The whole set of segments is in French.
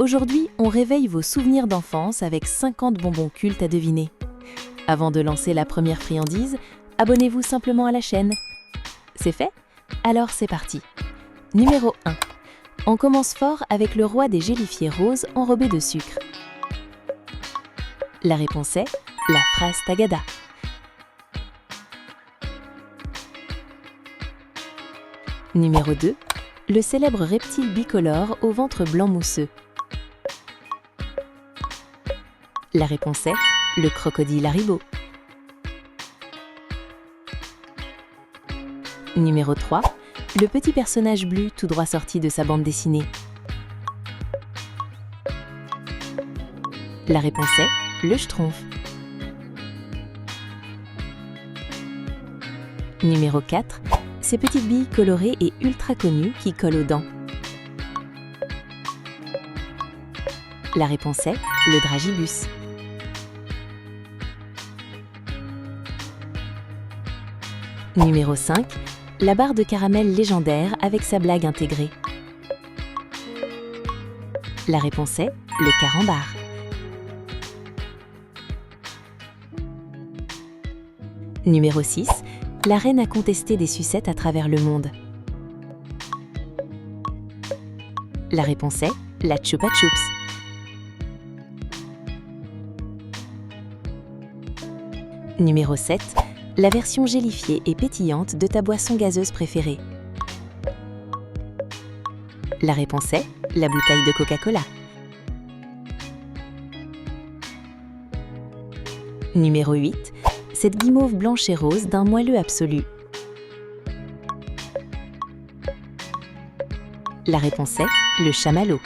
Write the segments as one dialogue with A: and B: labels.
A: Aujourd'hui, on réveille vos souvenirs d'enfance avec 50 bonbons cultes à deviner. Avant de lancer la première friandise, abonnez-vous simplement à la chaîne. C'est fait? Alors c'est parti. Numéro 1. On commence fort avec le roi des gélifiés roses enrobé de sucre. La réponse est la fraise Tagada. Numéro 2. Le célèbre reptile bicolore au ventre blanc mousseux. La réponse est le crocodile Haribo. Numéro 3. Le petit personnage bleu tout droit sorti de sa bande dessinée. La réponse est le Schtroumpf. Numéro 4. Ces petites billes colorées et ultra connues qui collent aux dents. La réponse est le Dragibus. Numéro 5. La barre de caramel légendaire avec sa blague intégrée. La réponse est le Carambar. Numéro 6. La reine a contesté des sucettes à travers le monde. La réponse est la Chupa Chups. Numéro 7. La version gélifiée et pétillante de ta boisson gazeuse préférée. La réponse est la bouteille de Coca-Cola. Numéro 8. Cette guimauve blanche et rose d'un moelleux absolu. La réponse est le chamallow.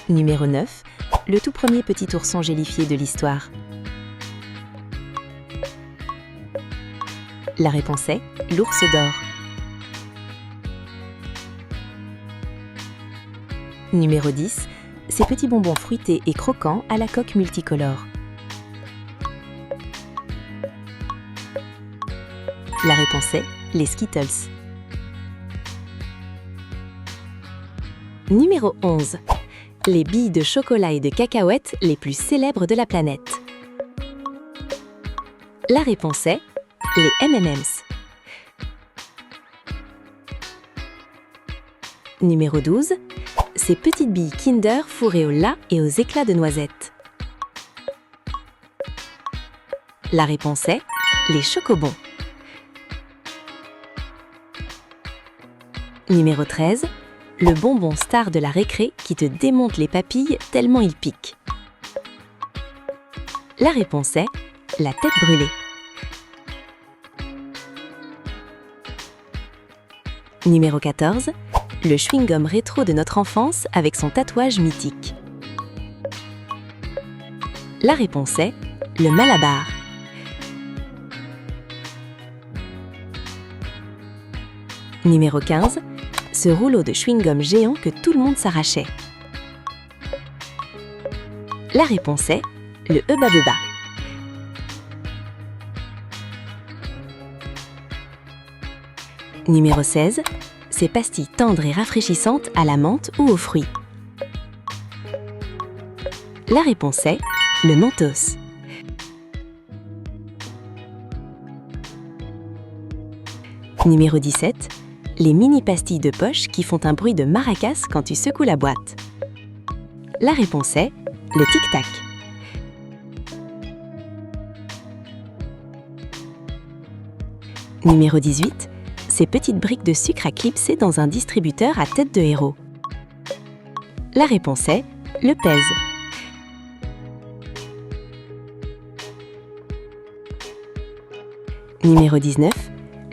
A: Numéro 9. Le tout premier petit ourson gélifié de l'histoire. La réponse est l'ours d'or. Numéro 10. Ces petits bonbons fruités et croquants à la coque multicolore. La réponse est les Skittles. Numéro 11. Les billes de chocolat et de cacahuètes les plus célèbres de la planète. La réponse est les M&M's. Numéro 12. Ces petites billes Kinder fourrées au lait et aux éclats de noisettes. La réponse est les chocobons. Numéro 13. Le bonbon star de la récré qui te démonte les papilles tellement il pique. La réponse est la tête brûlée. Numéro 14. Le chewing-gum rétro de notre enfance avec son tatouage mythique. La réponse est le Malabar. Numéro 15. Ce rouleau de chewing-gum géant que tout le monde s'arrachait. La réponse est le Hubba Bubba. Numéro 16. Ces pastilles tendres et rafraîchissantes à la menthe ou aux fruits. La réponse est le Mentos. Numéro 17. Les mini pastilles de poche qui font un bruit de maracas quand tu secoues la boîte. La réponse est le tic-tac. Numéro 18. Ces petites briques de sucre à clipser dans un distributeur à tête de héros. La réponse est le Pez. Numéro 19.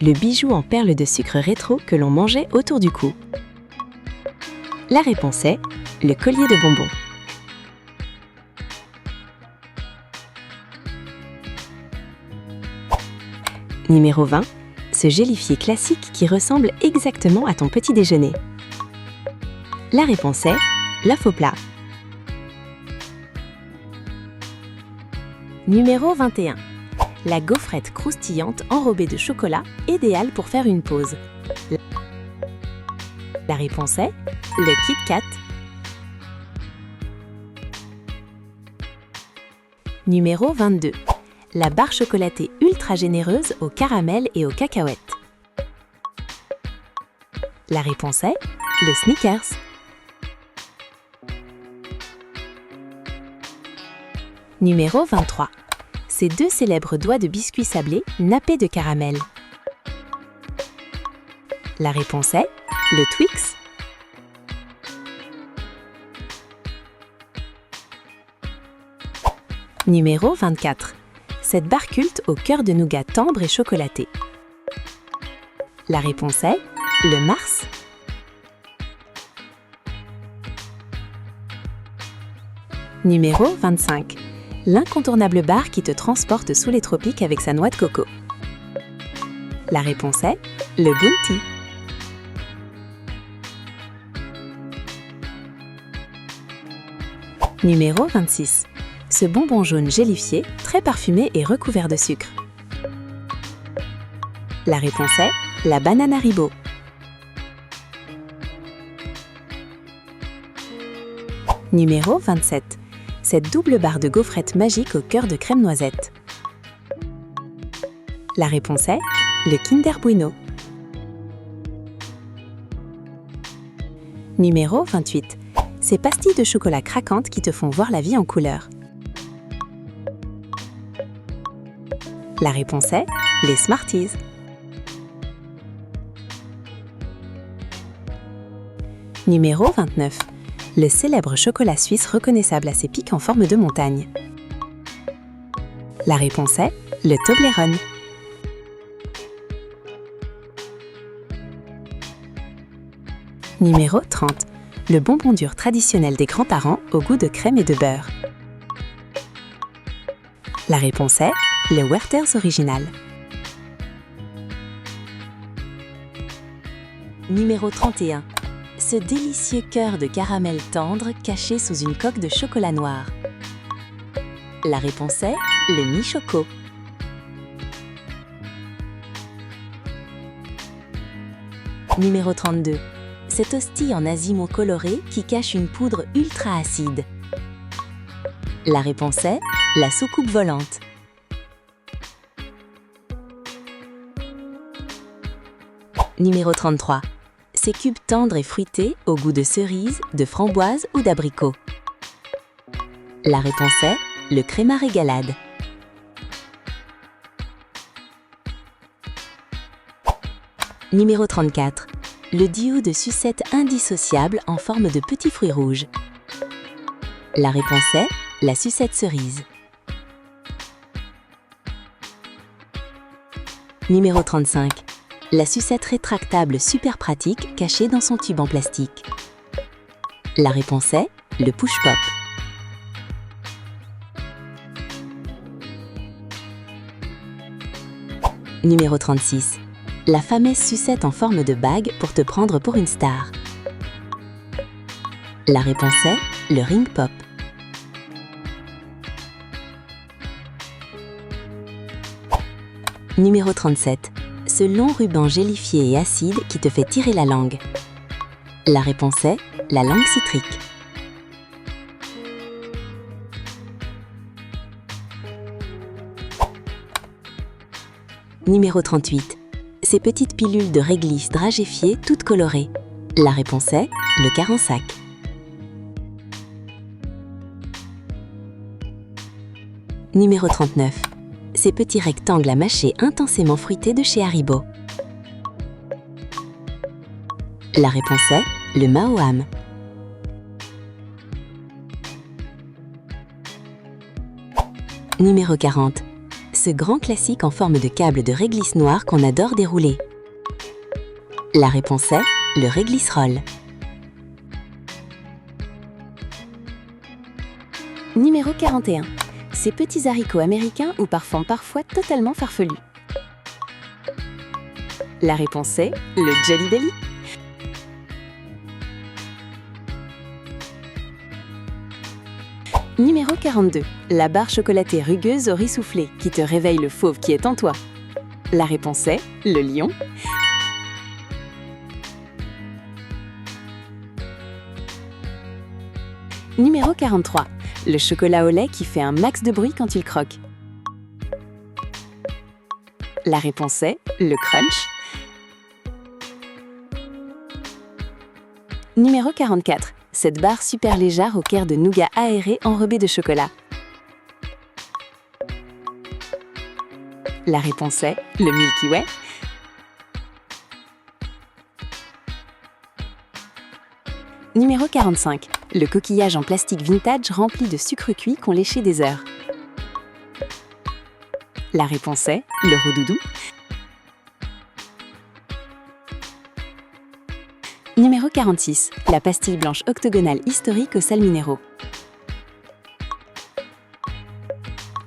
A: Le bijou en perles de sucre rétro que l'on mangeait autour du cou. La réponse est le collier de bonbons. Numéro 20. Ce gélifié classique qui ressemble exactement à ton petit déjeuner. La réponse est la faux plat. Numéro 21. La gaufrette croustillante enrobée de chocolat, idéale pour faire une pause. La réponse est le Kit Kat. Numéro 22. La barre chocolatée ultra généreuse au caramel et aux cacahuètes. La réponse est le Snickers. Numéro 23. Ces deux célèbres doigts de biscuits sablés nappés de caramel. La réponse est le Twix. Numéro 24. Cette barre culte au cœur de nougat tendre et chocolaté. La réponse est le Mars. Numéro 25. L'incontournable barre qui te transporte sous les tropiques avec sa noix de coco. La réponse est le Bounty. Numéro 26. Ce bonbon jaune gélifié, très parfumé et recouvert de sucre. La réponse est la banane Haribo. Numéro 27. Cette double barre de gaufrettes magique au cœur de crème noisette. La réponse est le Kinder Bueno. Numéro 28. Ces pastilles de chocolat craquantes qui te font voir la vie en couleur. La réponse est les Smarties. Numéro 29. Le célèbre chocolat suisse reconnaissable à ses pics en forme de montagne. La réponse est le Toblerone. Numéro 30. Le bonbon dur traditionnel des grands-parents au goût de crème et de beurre. La réponse est le Werther's Original. Numéro 31. Ce délicieux cœur de caramel tendre caché sous une coque de chocolat noir. La réponse est le Mi-Choco. Numéro 32. Cette hostie en azimut coloré qui cache une poudre ultra acide. La réponse est la soucoupe volante. Numéro 33. Ces cubes tendres et fruités au goût de cerise, de framboise ou d'abricot. La réponse est le créma régalade. Numéro 34. Le duo de sucettes indissociables en forme de petits fruits rouges. La réponse est la sucette cerise. Numéro 35. La sucette rétractable super pratique cachée dans son tube en plastique. La réponse est le push-pop. Numéro 36. La fameuse sucette en forme de bague pour te prendre pour une star. La réponse est le ring pop. Numéro 37. Ce long ruban gélifié et acide qui te fait tirer la langue. La réponse est la langue citrique. Numéro 38. Ces petites pilules de réglisse dragéfiées toutes colorées. La réponse est le Carensac. Numéro 39. Ces petits rectangles à mâcher intensément fruités de chez Haribo. La réponse est le Mao-Am. Numéro 40. Ce grand classique en forme de câble de réglisse noire qu'on adore dérouler. La réponse est le réglisse roll. Numéro 41. Ces petits haricots américains ou parfois totalement farfelus. La réponse est le Jelly Belly. Numéro 42. La barre chocolatée rugueuse au riz soufflé qui te réveille le fauve qui est en toi. La réponse est le lion.
B: Numéro 43. Le chocolat au lait qui fait un max de bruit quand tu le croques. La réponse est le crunch. Numéro 44. Cette barre super légère au cœur de nougat aéré enrobé de chocolat. La réponse est le Milky Way. Numéro 45. Le coquillage en plastique vintage rempli de sucre cuit qu'on léchait des heures. La réponse est le Rodoudou. Numéro 46. La pastille blanche octogonale historique aux sels minéraux.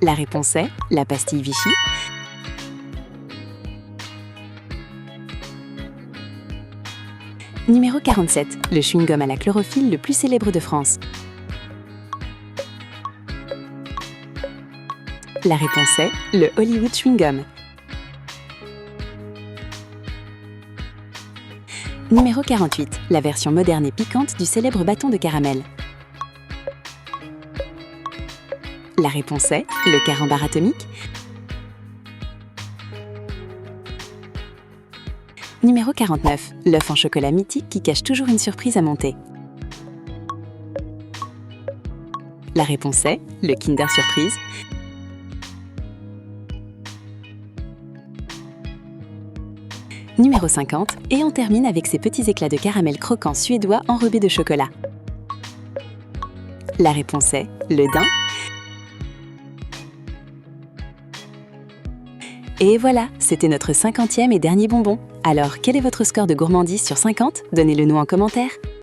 B: La réponse est la pastille Vichy. Numéro 47. Le chewing-gum à la chlorophylle le plus célèbre de France. La réponse est le Hollywood Chewing-Gum. Numéro 48. La version moderne et piquante du célèbre bâton de caramel. La réponse est le carambar atomique. Numéro 49. L'œuf en chocolat mythique qui cache toujours une surprise à monter. La réponse est le Kinder Surprise. Numéro 50. Et on termine avec ces petits éclats de caramel croquant suédois enrobés de chocolat. La réponse est le daim. Et voilà, c'était notre 50e et dernier bonbon. Alors, quel est votre score de gourmandise sur 50? Donnez-le nous en commentaire.